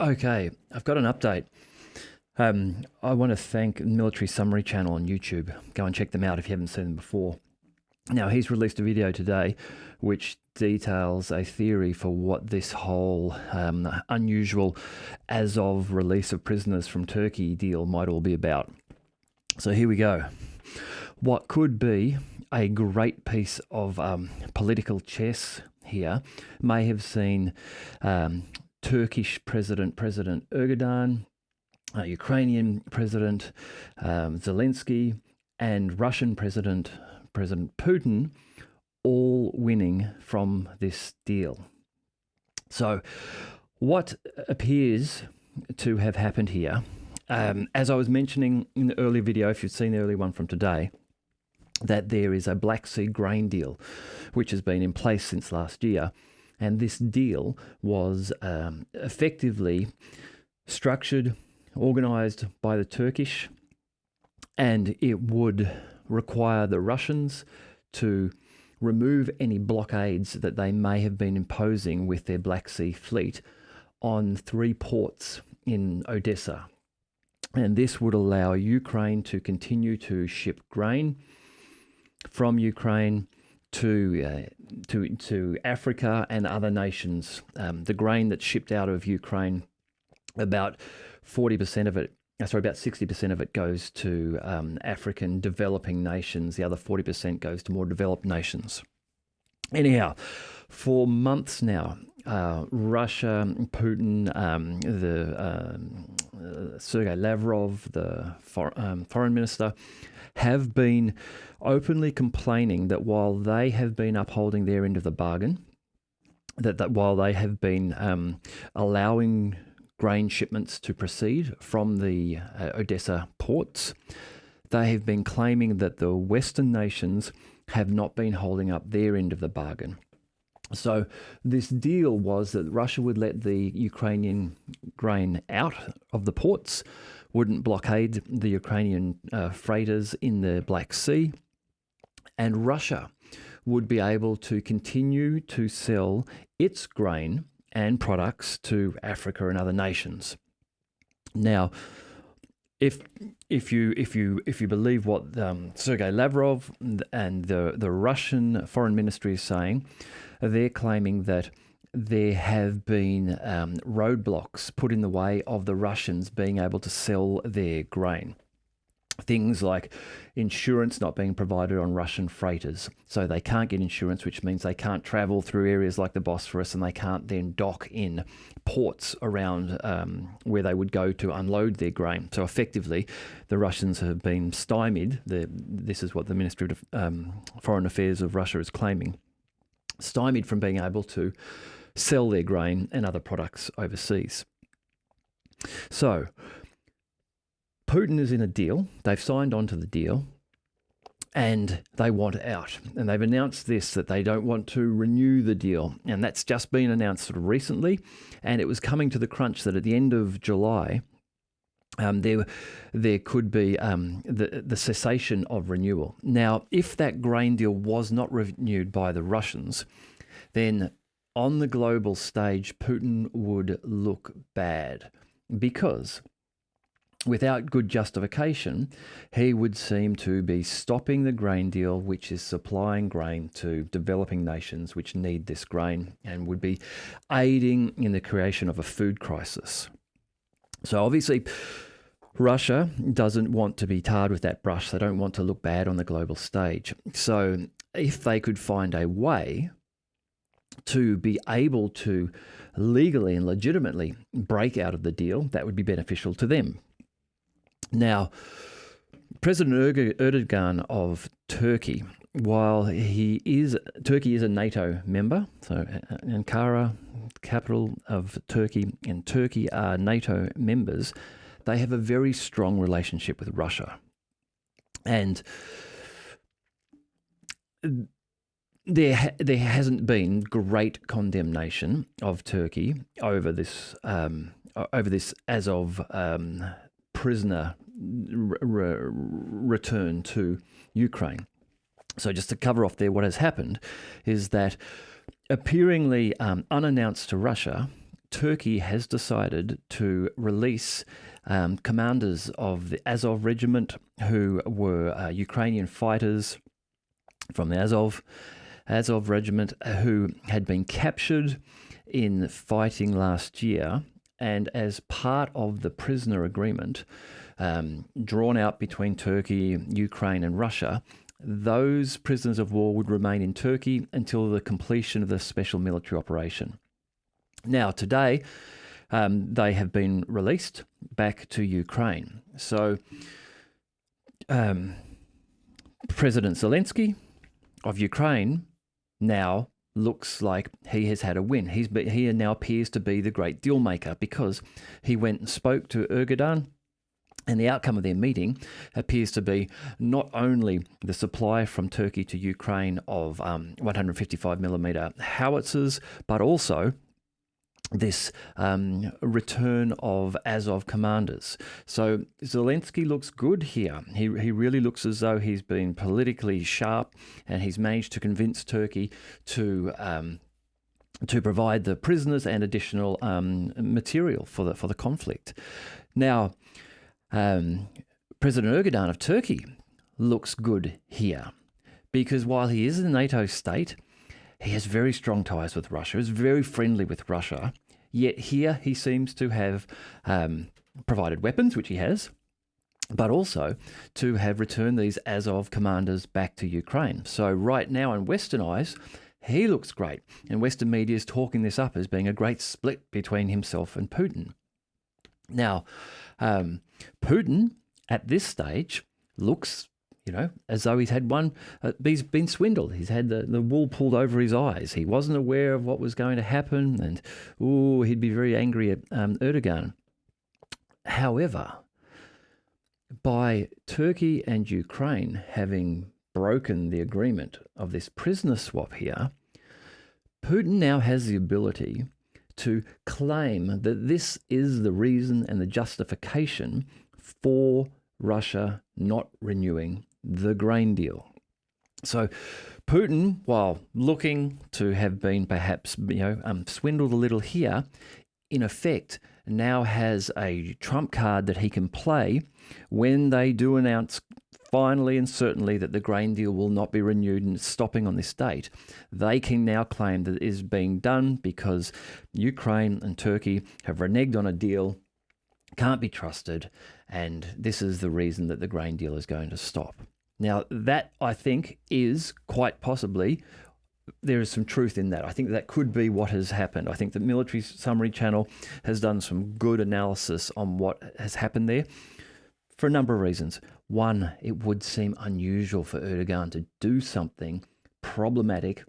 Okay, I've got an update. I want to thank Military Summary Channel on YouTube. Go and check them out if you haven't seen them before. Now, he's released a video today which details a theory for what this whole unusual Azov release of prisoners from Turkey deal might all be about. So here we go. What could be a great piece of political chess here may have seen Turkish President Erdogan, Ukrainian President Zelenskyy, and Russian President Putin all winning from this deal. So what appears to have happened here, as I was mentioning in the earlier video, if you've seen the earlier one from today, that there is a Black Sea grain deal which has been in place since last year. And this deal was effectively structured, organised by the Turkish, and it would require the Russians to remove any blockades that they may have been imposing with their Black Sea fleet on 3 ports in Odessa. And this would allow Ukraine to continue to ship grain from Ukraine to Africa and other nations. The grain that's shipped out of Ukraine, about 40% of it, about 60% of it goes to African developing nations. The other 40% goes to more developed nations. Anyhow, for months now, Russia, Putin, Sergei Lavrov, the foreign minister, have been openly complaining that while they have been upholding their end of the bargain, that while they have been allowing grain shipments to proceed from the Odessa ports, they have been claiming that the Western nations have not been holding up their end of the bargain. So this deal was that Russia would let the Ukrainian grain out of the ports, wouldn't blockade the Ukrainian freighters in the Black Sea, and Russia would be able to continue to sell its grain and products to Africa and other nations. Now, if you believe what Sergei Lavrov and the Russian foreign ministry is saying, they're claiming that there have been roadblocks put in the way of the Russians being able to sell their grain. Things like insurance not being provided on Russian freighters. So they can't get insurance, which means they can't travel through areas like the Bosphorus, and they can't then dock in ports around where they would go to unload their grain. So effectively, the Russians have been stymied. This is what the Ministry of Foreign Affairs of Russia is claiming. Stymied from being able to sell their grain and other products overseas. So Putin is in a deal. They've signed on to the deal and they want out. And they've announced this, that they don't want to renew the deal. And that's just been announced sort of recently. And it was coming to the crunch that at the end of July, there could be the cessation of renewal. Now, if that grain deal was not renewed by the Russians, then on the global stage, Putin would look bad, because without good justification, he would seem to be stopping the grain deal, which is supplying grain to developing nations which need this grain, and would be aiding in the creation of a food crisis. So obviously, Russia doesn't want to be tarred with that brush. They don't want to look bad on the global stage. So if they could find a way to be able to legally and legitimately break out of the deal, that would be beneficial to them. Now, President Erdogan of Turkey, while Turkey is a NATO member, so Ankara, capital of Turkey, and Turkey are NATO members, they have a very strong relationship with Russia. And there hasn't been great condemnation of Turkey over this Azov prisoner return to Ukraine. So just to cover off there, what has happened is that, appearingly unannounced to Russia, Turkey has decided to release commanders of the Azov regiment who were Ukrainian fighters from the Azov regiment who had been captured in fighting last year. And as part of the prisoner agreement drawn out between Turkey, Ukraine and Russia, those prisoners of war would remain in Turkey until the completion of the special military operation. Now, today, they have been released back to Ukraine. So, President Zelenskyy of Ukraine now looks like he has had a win. He now appears to be the great deal maker because he went and spoke to Erdogan, and the outcome of their meeting appears to be not only the supply from Turkey to Ukraine of 155mm howitzers, but also this return of Azov commanders. So Zelenskyy looks good here. He really looks as though he's been politically sharp, and he's managed to convince Turkey to provide the prisoners and additional material for the conflict. Now, President Erdogan of Turkey looks good here because while he is a NATO state, he has very strong ties with Russia, is very friendly with Russia, yet here he seems to have provided weapons, which he has, but also to have returned these Azov commanders back to Ukraine. So right now in Western eyes, he looks great, and Western media is talking this up as being a great split between himself and Putin. Now, Putin at this stage looks, as though he's been swindled. He's had the wool pulled over his eyes. He wasn't aware of what was going to happen, and he'd be very angry at Erdogan. However, by Turkey and Ukraine having broken the agreement of this prisoner swap here, Putin now has the ability to claim that this is the reason and the justification for Russia not renewing the grain deal. So Putin, while looking to have been perhaps swindled a little here, in effect now has a trump card that he can play when they do announce finally and certainly that the grain deal will not be renewed and stopping on this date. They can now claim that it is being done because Ukraine and Turkey have reneged on a deal, can't be trusted, and this is the reason that the grain deal is going to stop. Now, that, I think, is quite possibly, there is some truth in that. I think that could be what has happened. I think the Military Summary Channel has done some good analysis on what has happened there for a number of reasons. One, it would seem unusual for Erdogan to do something problematic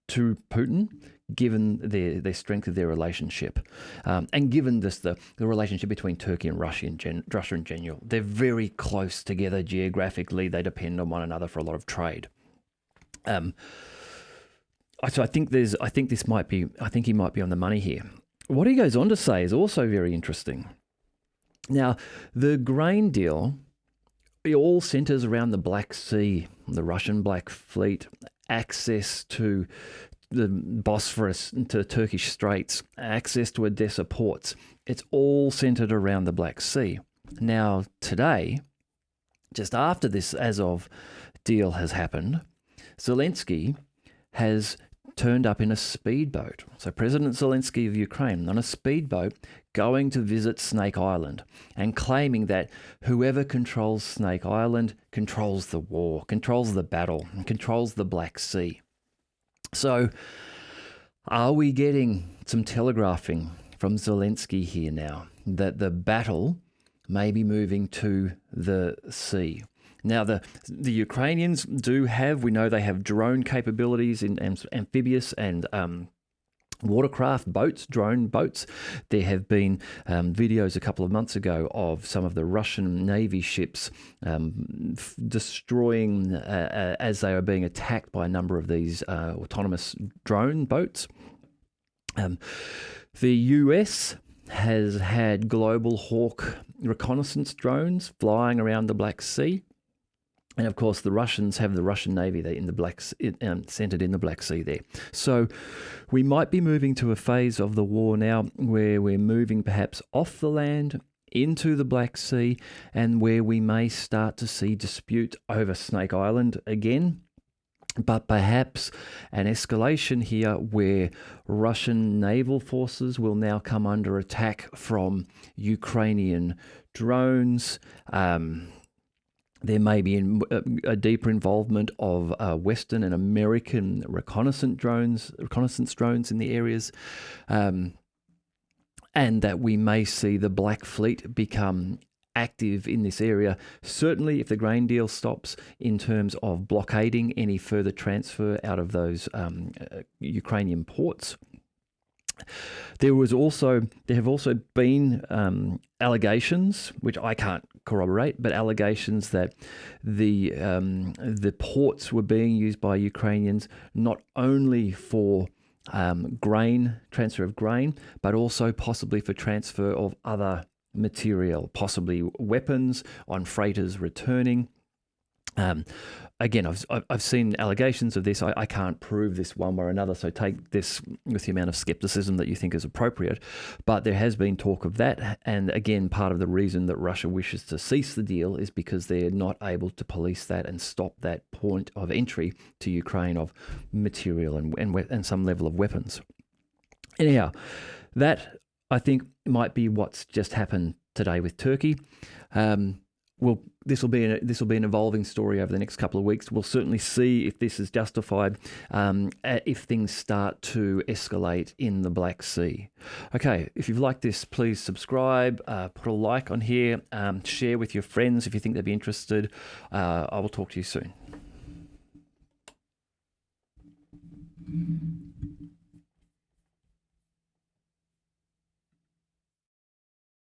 to Putin, given the strength of their relationship, and given the relationship between Turkey and Russia in general. They're very close together geographically. They depend on one another for a lot of trade. So I think he might be on the money here. What he goes on to say is also very interesting. Now, the grain deal, it all centers around the Black Sea, the Russian Black Fleet, access to the Bosphorus, to Turkish straits, access to Odessa ports. It's all centered around the Black Sea. Now, today, just after this Azov deal has happened, Zelenskyy has turned up in a speedboat. So President Zelenskyy of Ukraine on a speedboat going to visit Snake Island and claiming that whoever controls Snake Island controls the war, controls the battle, and controls the Black Sea. So are we getting some telegraphing from Zelenskyy here now that the battle may be moving to the sea? Now, the Ukrainians we know they have drone capabilities in amphibious and watercraft boats, drone boats. There have been videos a couple of months ago of some of the Russian Navy ships destroying as they are being attacked by a number of these autonomous drone boats. The US has had Global Hawk reconnaissance drones flying around the Black Sea. And of course, the Russians have the Russian Navy there in the centered in the Black Sea there. So we might be moving to a phase of the war now where we're moving perhaps off the land into the Black Sea, and where we may start to see dispute over Snake Island again. But perhaps an escalation here where Russian naval forces will now come under attack from Ukrainian drones. There may be a deeper involvement of Western and American reconnaissance drones in the areas, and that we may see the Black Fleet become active in this area. Certainly, if the grain deal stops, in terms of blockading any further transfer out of those Ukrainian ports. There have also been allegations, which I can't corroborate, but allegations that the ports were being used by Ukrainians not only for transfer of grain, but also possibly for transfer of other material, possibly weapons on freighters returning. Again, I've seen allegations of this. I can't prove this one way or another, so take this with the amount of skepticism that you think is appropriate. But there has been talk of that, and again, part of the reason that Russia wishes to cease the deal is because they're not able to police that and stop that point of entry to Ukraine of material and some level of weapons. Anyhow, that I think might be what's just happened today with Turkey. This will be an evolving story over the next couple of weeks. We'll certainly see if this is justified, if things start to escalate in the Black Sea. Okay, if you've liked this, please subscribe, put a like on here, share with your friends if you think they'd be interested. I will talk to you soon.